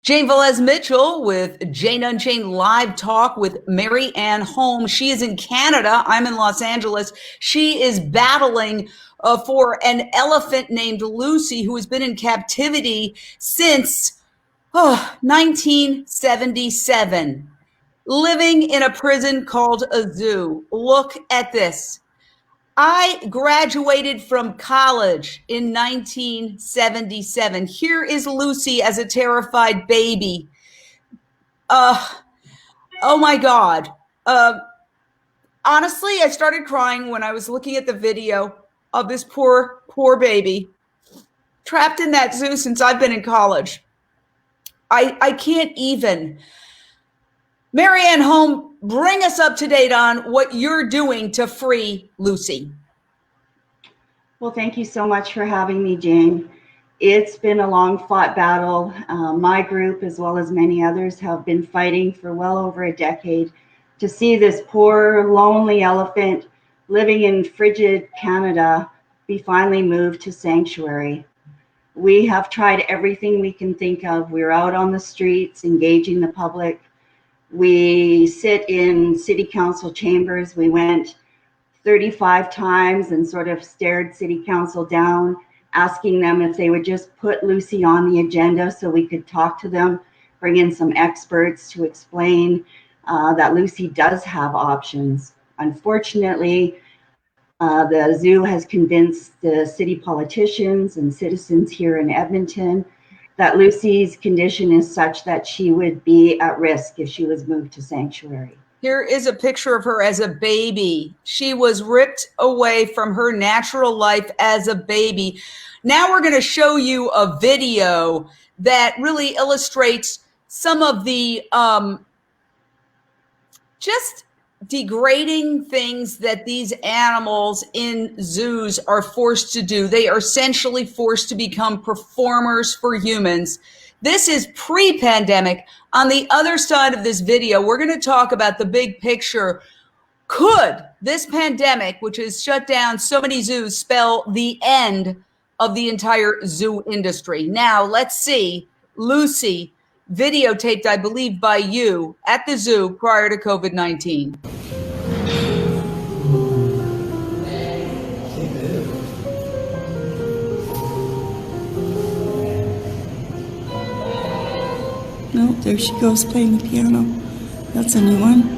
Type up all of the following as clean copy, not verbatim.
Jane Velez Mitchell with Jane Unchained Live Talk with Mary-Ann Holm. She is in Canada. I'm in Los Angeles. She is battling for an elephant named Lucy, who has been in captivity since 1977, living in a prison called a zoo. Look at this. I graduated from college in 1977. Here is Lucy as a terrified baby. Oh my God. Honestly, I started crying when I was looking at the video of this poor baby trapped in that zoo since I've been in college. I can't even. Mary-Ann Holm, bring us up to date on what you're doing to free Lucy. Well, thank you so much for having me, Jane. It's been a long-fought battle. My group, as well as many others, have been fighting for well over a decade to see this poor, lonely elephant living in frigid Canada be finally moved to sanctuary. We have tried everything we can think of. We're out on the streets, engaging the public. We sit in city council chambers. We went 35 times and sort of stared city council down, asking them if they would just put Lucy on the agenda so we could talk to them, bring in some experts to explain that Lucy does have options. Unfortunately, the zoo has convinced the city politicians and citizens here in Edmonton that Lucy's condition is such that she would be at risk if she was moved to sanctuary. Here is a picture of her as a baby. She was ripped away from her natural life as a baby. Now we're going to show you a video that really illustrates some of the just degrading things that these animals in zoos are forced to do. They are essentially forced to become performers for humans. This is pre-pandemic. On the other side of this video, we're going to talk about the big picture. Could this pandemic, which has shut down so many zoos, spell the end of the entire zoo industry? Now, let's see Lucy, videotaped, I believe, by you at the zoo prior to COVID-19. No, there she goes playing the piano. That's a new one.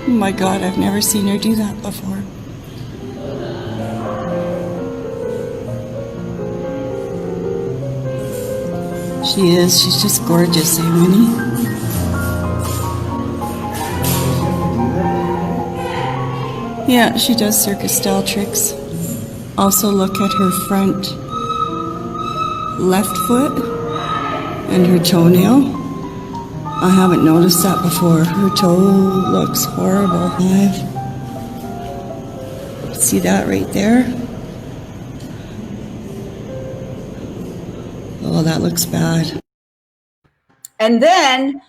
Oh my God, I've never seen her do that before. She is. She's just gorgeous, eh, Winnie? Yeah, she does circus-style tricks. Also, look at her front left foot and her toenail. I haven't noticed that before. Her toe looks horrible. See that right there? Oh, that looks bad. And then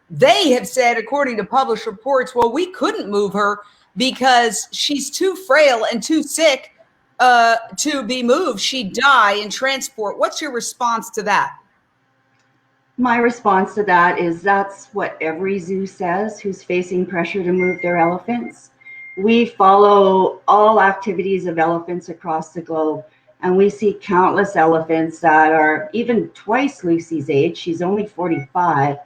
they have said, according to published reports, well, we couldn't move her because she's too frail and too sick to be moved. She'd die in transport. What's your response to that? My response to that is that's what every zoo says who's facing pressure to move their elephants. We follow all activities of elephants across the globe. And we see countless elephants that are even twice Lucy's age, she's only 45,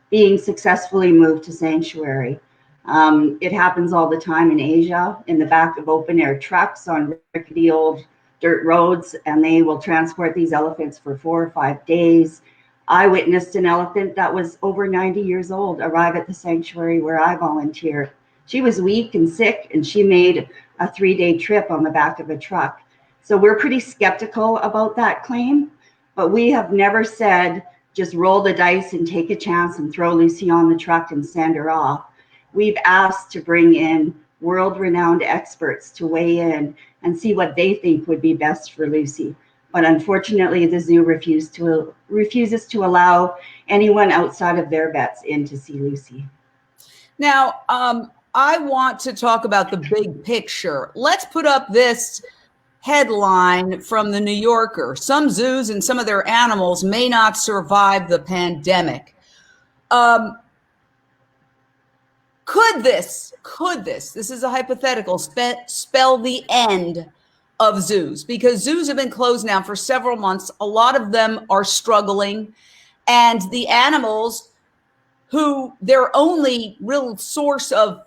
being successfully moved to sanctuary. It happens all the time in Asia, in the back of open-air trucks on rickety old dirt roads, and they will transport these elephants for 4 or 5 days. I witnessed an elephant that was over 90 years old arrive at the sanctuary where I volunteer. She was weak and sick, and she made a 3-day trip on the back of a truck. So we're pretty skeptical about that claim, but we have never said just roll the dice and take a chance and throw Lucy on the truck and send her off. We've asked to bring in world-renowned experts to weigh in and see what they think would be best for Lucy. But unfortunately, the zoo refuses to allow anyone outside of their vets in to see Lucy. Now, I want to talk about the big picture. Let's put up this headline from the New Yorker. Some zoos and some of their animals may not survive the pandemic. Could this is a hypothetical, spell the end of zoos? Because zoos have been closed now for several months. A lot of them are struggling, and the animals who their only real source of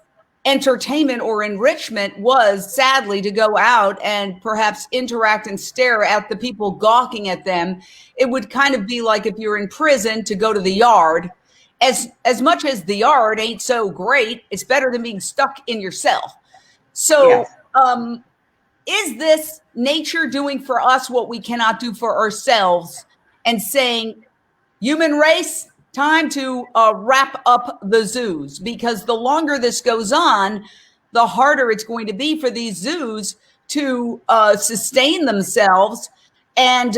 entertainment or enrichment was sadly to go out and perhaps interact and stare at the people gawking at them. It would kind of be like if you're in prison to go to the yard. As much as the yard ain't so great, it's better than being stuck in yourself. So yes. Is this nature doing for us what we cannot do for ourselves and saying, human race, time to wrap up the zoos? Because the longer this goes on, the harder it's going to be for these zoos to sustain themselves. And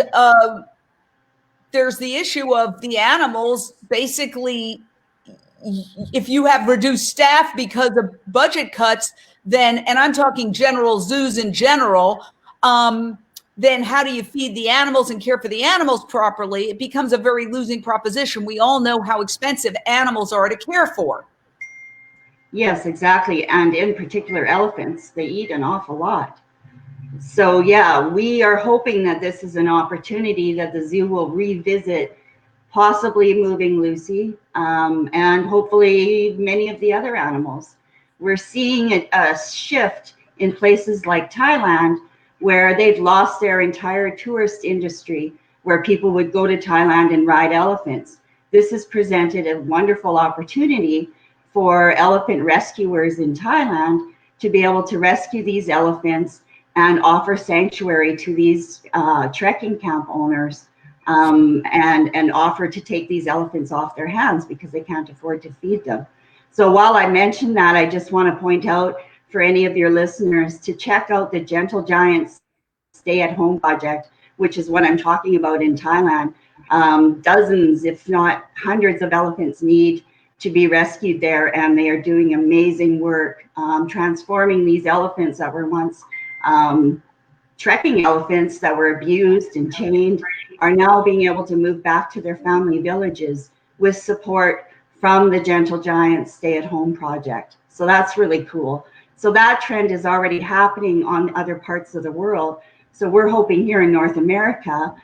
there's the issue of the animals. Basically, if you have reduced staff because of budget cuts, then, and I'm talking general zoos in general, then how do you feed the animals and care for the animals properly? It becomes a very losing proposition. We all know how expensive animals are to care for. Yes, exactly. And in particular, elephants, they eat an awful lot. So yeah, we are hoping that this is an opportunity that the zoo will revisit, possibly moving Lucy, and hopefully many of the other animals. We're seeing a shift in places like Thailand, where they've lost their entire tourist industry, where people would go to Thailand and ride elephants. This has presented a wonderful opportunity for elephant rescuers in Thailand to be able to rescue these elephants and offer sanctuary to these trekking camp owners, and offer to take these elephants off their hands because they can't afford to feed them. So while I mentioned that, I just want to point out for any of your listeners to check out the Gentle Giants Stay at Home project, which is what I'm talking about in Thailand. Dozens, if not hundreds of elephants need to be rescued there, and they are doing amazing work transforming these elephants that were once trekking elephants that were abused and chained, are now being able to move back to their family villages with support from the Gentle Giants Stay at Home project. So that's really cool. So that trend is already happening on other parts of the world. So we're hoping here in North America,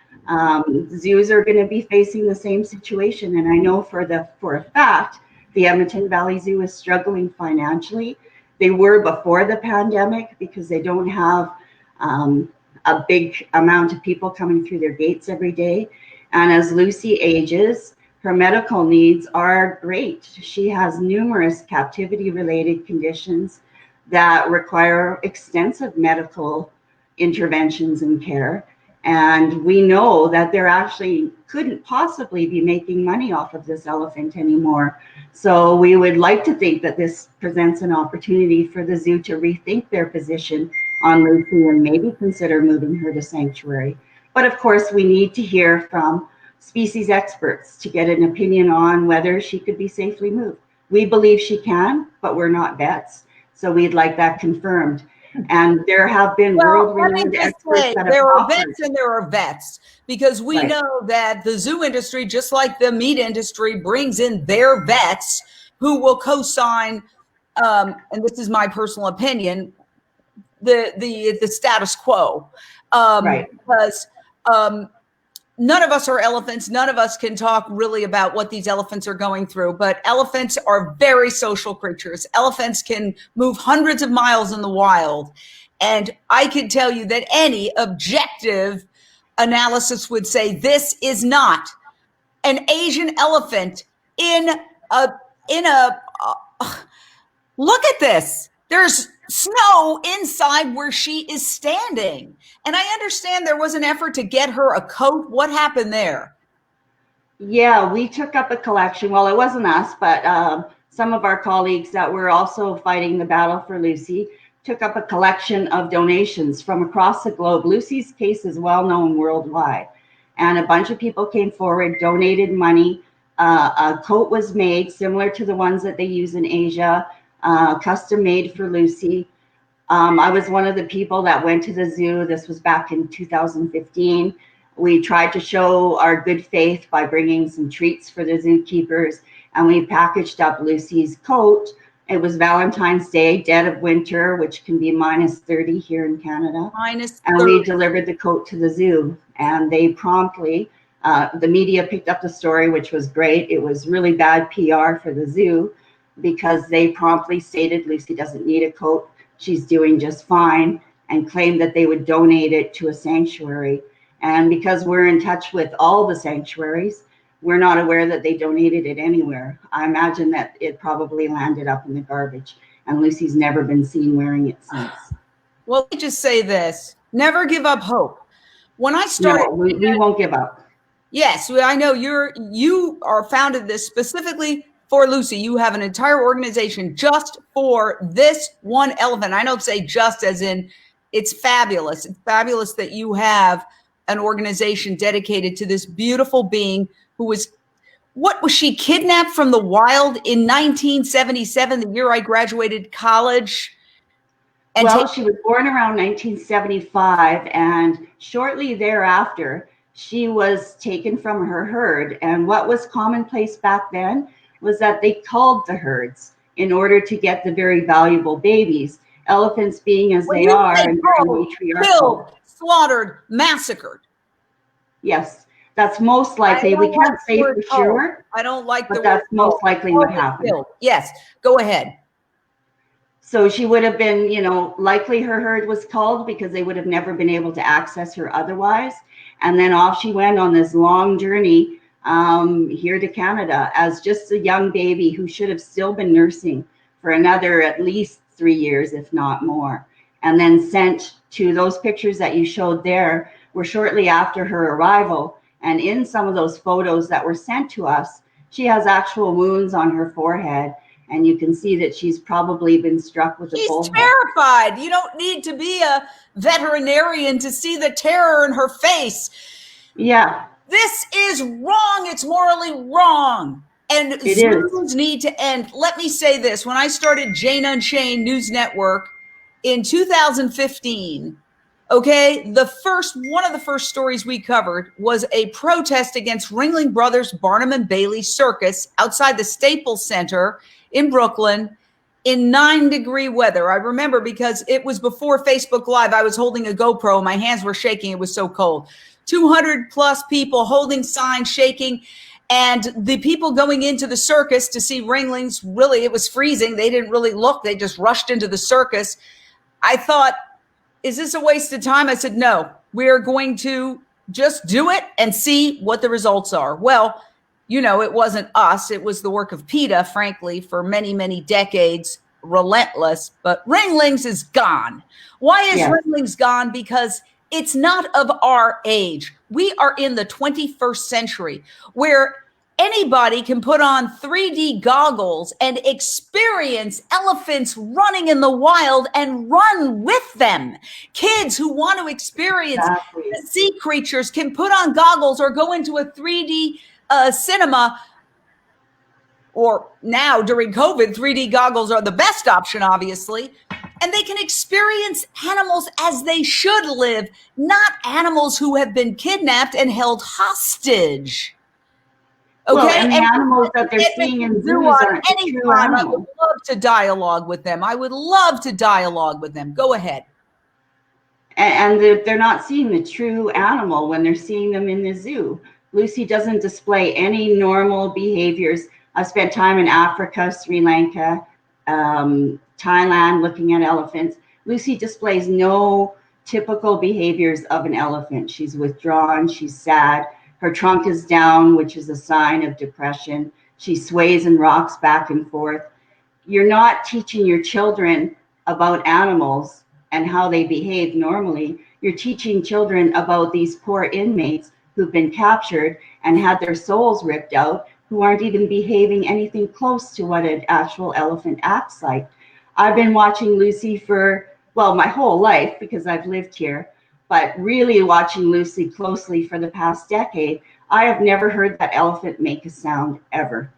zoos are going to be facing the same situation. And I know for a fact, the Edmonton Valley Zoo is struggling financially. They were before the pandemic because they don't have a big amount of people coming through their gates every day. And as Lucy ages, her medical needs are great. She has numerous captivity-related conditions that require extensive medical interventions and care. And we know that they're actually couldn't possibly be making money off of this elephant anymore. So we would like to think that this presents an opportunity for the zoo to rethink their position on Lucy and maybe consider moving her to sanctuary. But of course, we need to hear from species experts to get an opinion on whether she could be safely moved. We believe she can, but we're not vets. So we'd like that confirmed. And there have been world-renowned experts that there are vets and there are vets, because we know that the zoo industry, just like the meat industry, brings in their vets who will co-sign, and this is my personal opinion, the status quo. Because none of us are elephants. None of us can talk really about what these elephants are going through, but elephants are very social creatures. Elephants can move hundreds of miles in the wild. And I can tell you that any objective analysis would say this is not an Asian elephant in a look at this. There's snow inside where she is standing. And I understand there was an effort to get her a coat. What happened there? Yeah, we took up a collection. Well, it wasn't us, but some of our colleagues that were also fighting the battle for Lucy took up a collection of donations from across the globe. Lucy's case is well known worldwide. And a bunch of people came forward, donated money. A coat was made similar to the ones that they use in Asia, custom made for Lucy. I was one of the people that went to the zoo. This was back in 2015. We tried to show our good faith by bringing some treats for the zookeepers, and we packaged up Lucy's coat. It was Valentine's Day, dead of winter, which can be -30 here in Canada. -30. And we delivered the coat to the zoo, and they promptly, the media picked up the story, which was great. It was really bad PR for the zoo because they promptly stated Lucy doesn't need a coat. She's doing just fine, and claimed that they would donate it to a sanctuary. And because we're in touch with all the sanctuaries, we're not aware that they donated it anywhere. I imagine that it probably landed up in the garbage, and Lucy's never been seen wearing it since. Well, let me just say this. Never give up hope. When I started... No, we won't give up. Yes, I know you are founded this specifically for Lucy. You have an entire organization just for this one elephant. I don't say just as in it's fabulous. It's fabulous that you have an organization dedicated to this beautiful being who was, what was she, kidnapped from the wild in 1977, the year I graduated college? And well, she was born around 1975, and shortly thereafter, she was taken from her herd. And what was commonplace back then was that they culled the herds in order to get the very valuable babies. Elephants being as they are, and very matriarchal. Killed, slaughtered, massacred. Yes, that's most likely. We can't say for sure. I don't like the word, but that's most likely what happened. Killed. Yes, go ahead. So she would have been, you know, likely her herd was culled because they would have never been able to access her otherwise. And then off she went on this long journey here to Canada as just a young baby who should have still been nursing for another at least 3 years, if not more. And then sent to those pictures that you showed there were shortly after her arrival. And in some of those photos that were sent to us, she has actual wounds on her forehead. And you can see that she's probably been struck with a bullhead. She's terrified. You don't need to be a veterinarian to see the terror in her face. Yeah. This is wrong. It's morally wrong. And zoos need to end. Let me say this. When I started Jane Unchained News Network in 2015, okay, one of the first stories we covered was a protest against Ringling Brothers Barnum and Bailey Circus outside the Staples Center in Brooklyn in 9-degree weather. I remember because it was before Facebook Live. I was holding a GoPro. My hands were shaking. It was so cold. 200 plus people holding signs, shaking. And the people going into the circus to see Ringlings, really, it was freezing. They didn't really look. They just rushed into the circus. I thought, is this a waste of time? I said, no, we're going to just do it and see what the results are. Well, you know, it wasn't us. It was the work of PETA, frankly, for many, many decades, relentless. But Ringlings is gone. Why is Ringlings gone? Because it's not of our age. We are in the 21st century where anybody can put on 3D goggles and experience elephants running in the wild and run with them. Kids who want to experience the sea creatures can put on goggles or go into a 3D cinema. Or now during COVID, 3D goggles are the best option, obviously. And they can experience animals as they should live, not animals who have been kidnapped and held hostage. Okay, well, and the animals that they're seeing in zoos aren't the true animals. I would love to dialogue with them. I would love to dialogue with them. Go ahead. And they're not seeing the true animal when they're seeing them in the zoo. Lucy doesn't display any normal behaviors. I spent time in Africa, Sri Lanka, Thailand, looking at elephants. Lucy displays no typical behaviors of an elephant. She's withdrawn. She's sad. Her trunk is down, which is a sign of depression. She sways and rocks back and forth. You're not teaching your children about animals and how they behave normally. You're teaching children about these poor inmates who've been captured and had their souls ripped out who aren't even behaving anything close to what an actual elephant acts like. I've been watching Lucy for, well, my whole life because I've lived here, but really watching Lucy closely for the past decade. I have never heard that elephant make a sound ever.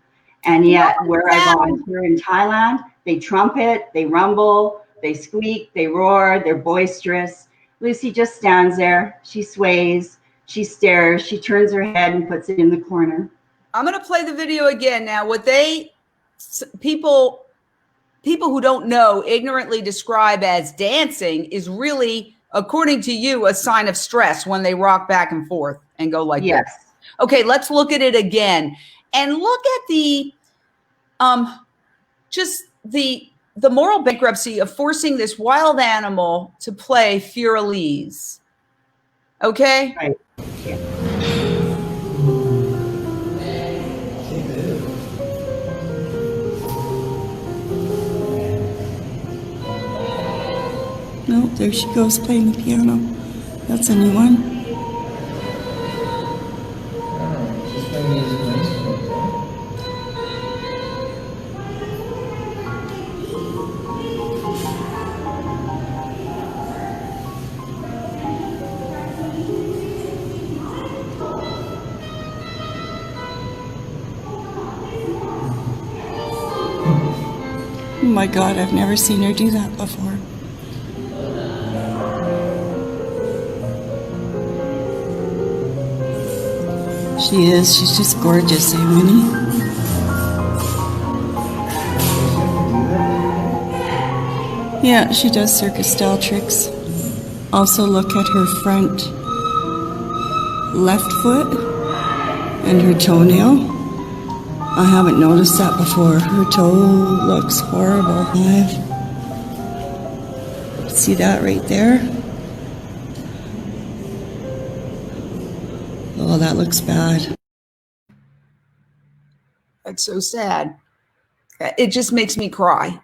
And yet, where I volunteer in Thailand, they trumpet, they rumble, they squeak, they roar, they're boisterous. Lucy just stands there. She sways, she stares, she turns her head and puts it in the corner. I'm going to play the video again. Now, what people who don't know ignorantly describe as dancing is really, according to you, a sign of stress when they rock back and forth and go like Yes. this. Okay, let's look at it again and look at the just the moral bankruptcy of forcing this wild animal to play Furelise. Okay? Right. No, there she goes playing the piano. That's a new one. She's playing music instruments. Oh my God, I've never seen her do that before. She is. She's just gorgeous, eh, Winnie? Yeah, she does circus-style tricks. Also look at her front left foot and her toenail. I haven't noticed that before. Her toe looks horrible. See that right there? Oh, that looks bad. That's so sad. It just makes me cry.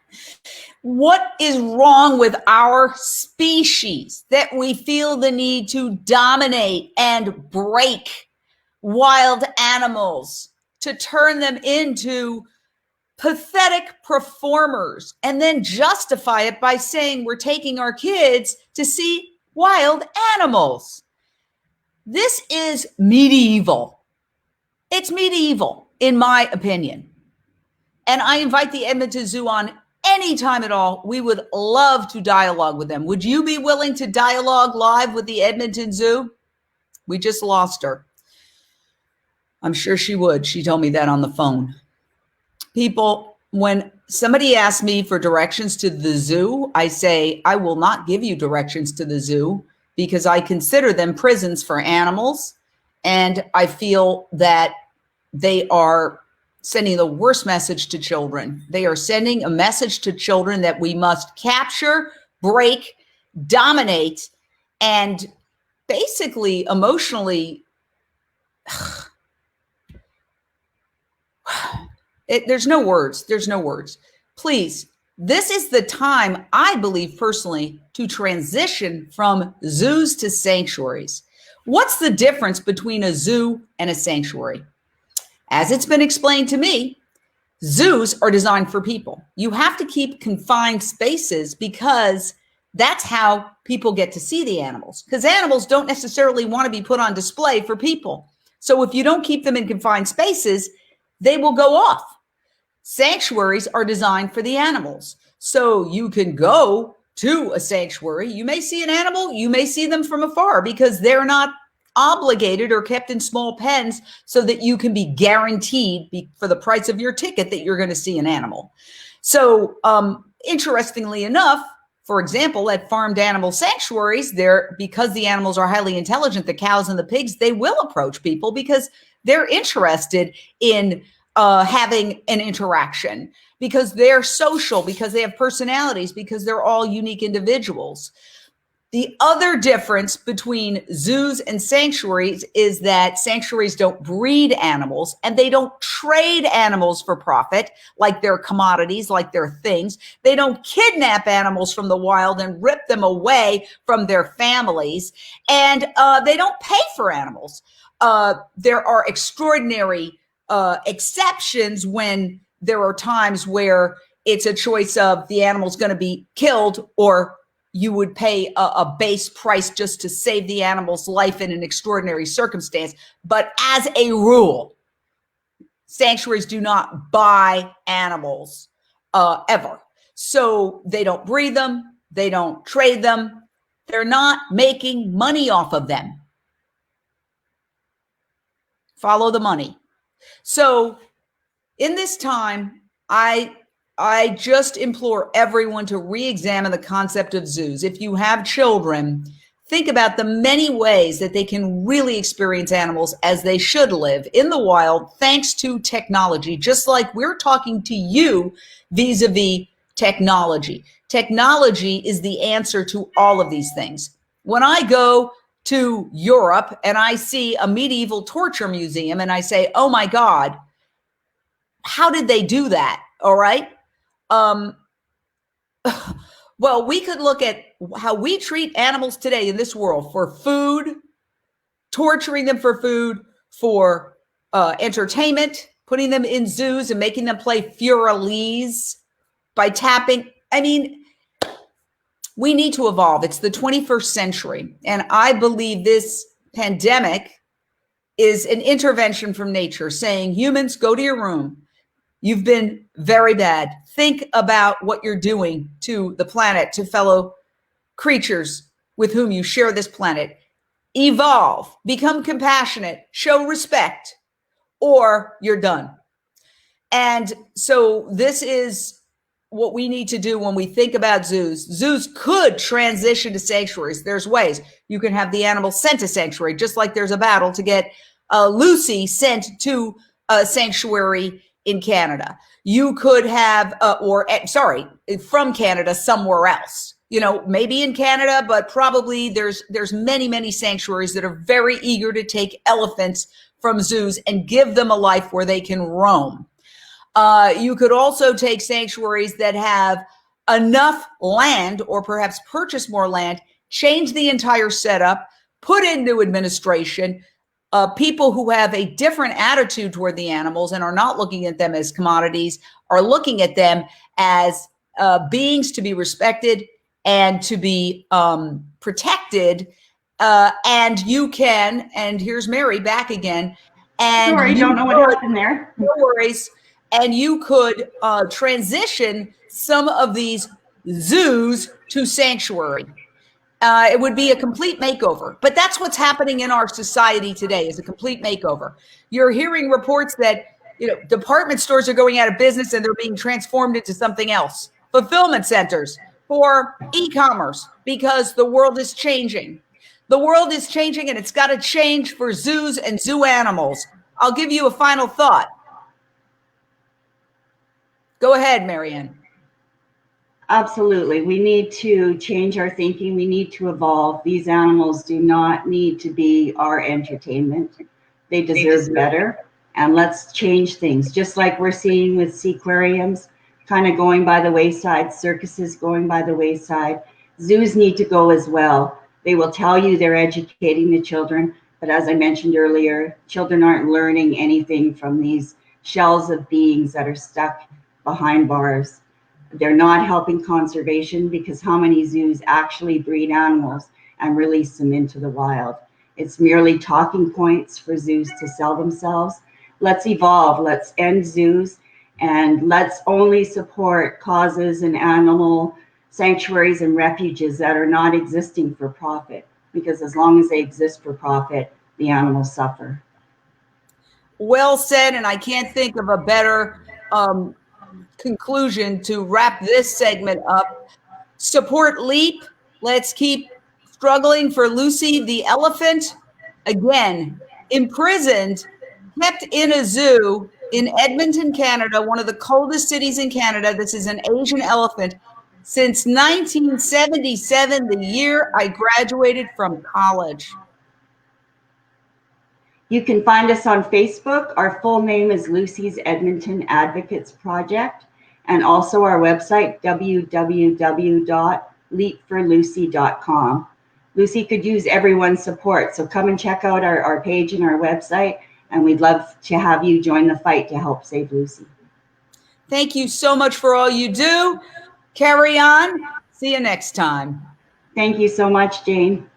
What is wrong with our species that we feel the need to dominate and break wild animals to turn them into pathetic performers and then justify it by saying we're taking our kids to see wild animals? This is medieval. It's medieval, in my opinion. And I invite the Edmonton Zoo on anytime at all. We would love to dialogue with them. Would you be willing to dialogue live with the Edmonton Zoo? We just lost her. I'm sure she would. She told me that on the phone. People, when somebody asks me for directions to the zoo, I say, I will not give you directions to the zoo because I consider them prisons for animals. And I feel that they are sending the worst message to children. They are sending a message to children that we must capture, break, dominate, and basically emotionally, there's no words. There's no words. Please, this is the time, I believe personally, to transition from zoos to sanctuaries. What's the difference between a zoo and a sanctuary? As it's been explained to me, zoos are designed for people. You have to keep confined spaces because that's how people get to see the animals, because animals don't necessarily want to be put on display for people. So if you don't keep them in confined spaces, they will go off. Sanctuaries are designed for the animals. So you can go to a sanctuary. You may see an animal. You may see them from afar because they're not obligated or kept in small pens so that you can be guaranteed for the price of your ticket that you're going to see an animal. So interestingly enough, for example, at farmed animal sanctuaries, because the animals are highly intelligent, the cows and the pigs, they will approach people because they're interested in having an interaction, because they're social, because they have personalities, because they're all unique individuals. The other difference between zoos and sanctuaries is that sanctuaries don't breed animals and they don't trade animals for profit, like they're commodities, like they're things. They don't kidnap animals from the wild and rip them away from their families. And they don't pay for animals. There are extraordinary exceptions when there are times where it's a choice of the animal's going to be killed, or you would pay a base price just to save the animal's life in an extraordinary circumstance. But as a rule, sanctuaries do not buy animals ever. So they don't breed them. They don't trade them. They're not making money off of them. Follow the money. So in this time, I just implore everyone to re-examine the concept of zoos. If you have children, think about the many ways that they can really experience animals as they should live in the wild, thanks to technology, just like we're talking to you vis-a-vis technology. Technology is the answer to all of these things. When I go to Europe and I see a medieval torture museum and I say, oh my God, how did they do that? All right. Well, we could look at how we treat animals today in this world for food, torturing them for food, for entertainment, putting them in zoos and making them play Furalese by tapping. I mean, we need to evolve. It's the 21st century. And I believe this pandemic is an intervention from nature saying, humans, go to your room. You've been very bad. Think about what you're doing to the planet, to fellow creatures with whom you share this planet. Evolve, become compassionate, show respect, or you're done. And so this is what we need to do when we think about zoos. Zoos could transition to sanctuaries. There's ways. You can have the animal sent to sanctuary, just like there's a battle to get Lucy sent to a sanctuary in Canada. You could have, from Canada somewhere else. You know, maybe in Canada, but probably there's many, many sanctuaries that are very eager to take elephants from zoos and give them a life where they can roam. You could also take sanctuaries that have enough land, or perhaps purchase more land, change the entire setup, put in new administration, people who have a different attitude toward the animals and are not looking at them as commodities, are looking at them as beings to be respected and to be protected. And you can, and here's Mary back again. And sorry, don't know what happened there. No worries. And you could transition some of these zoos to sanctuary. It would be a complete makeover. But that's what's happening in our society today, is a complete makeover. You're hearing reports that, you know, department stores are going out of business and they're being transformed into something else. Fulfillment centers for e-commerce, because the world is changing. The world is changing, and it's got to change for zoos and zoo animals. I'll give you a final thought. Go ahead, Mary-Ann. Absolutely. We need to change our thinking. We need to evolve. These animals do not need to be our entertainment. They deserve better. And let's change things. Just like we're seeing with seaquariums kind of going by the wayside, circuses going by the wayside. Zoos need to go as well. They will tell you they're educating the children. But as I mentioned earlier, children aren't learning anything from these shells of beings that are stuck behind bars. They're not helping conservation, because how many zoos actually breed animals and release them into the wild? It's merely talking points for zoos to sell themselves. Let's evolve. Let's end zoos, and let's only support causes and animal sanctuaries and refuges that are not existing for profit, because as long as they exist for profit, the animals suffer. Well said, and I can't think of a better conclusion to wrap this segment up. Support LEAP. Let's keep struggling for Lucy the elephant. Again, imprisoned, kept in a zoo in Edmonton, Canada, one of the coldest cities in Canada. This is an Asian elephant. Since 1977, the year I graduated from college. You can find us on Facebook. Our full name is Lucy's Edmonton Advocates Project, and also our website, www.leapforlucy.com. Lucy could use everyone's support, so come and check out our page and our website And we'd love to have you join the fight to help save Lucy. Thank you so much for all you do. Carry on. See you next time. Thank you so much, Jane.